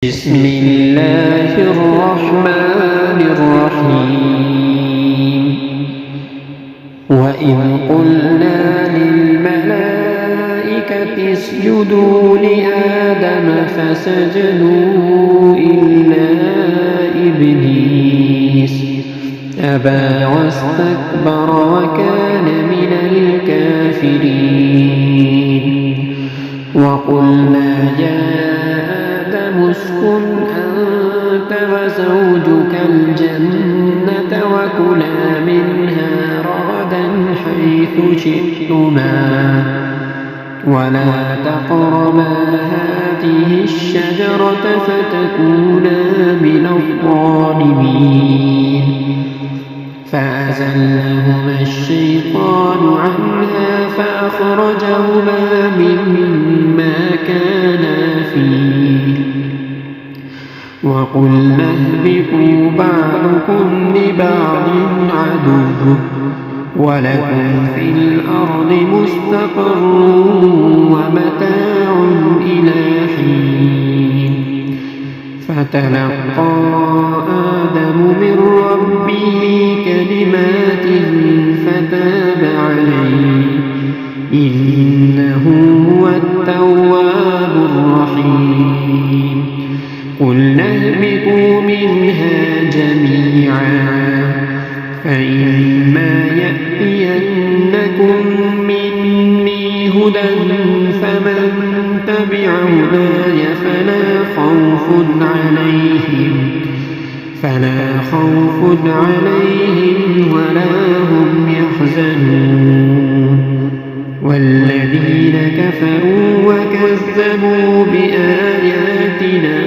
بسم الله الرحمن الرحيم وإذ قلنا للملائكة اسجدوا لآدم فسجدوا إلا إبليس أبى واستكبر وكان من الكافرين وقلنا يا اسكن أنت وزوجك الجنة وكلا منها رغدا حيث شئتما ولا تقربا هذه الشجرة فتكونا من الظالمين فأزلهما الشيطان عنها فأخرجهما مما كانا فيه وقلنا اهبطوا بعضكم لبعض عدو ولكم في الأرض مستقر ومتاع إلى حين فتلقى آدم من ربه كلمات فتاب عليه إنه هو التواب الرحيم قلنا اهبطوا منها جميعا فإما يأتينكم مني هدى فمن تبع هداي فلا خوف عليهم ولا هم يحزنون والذين كفروا وكذبوا بآياتنا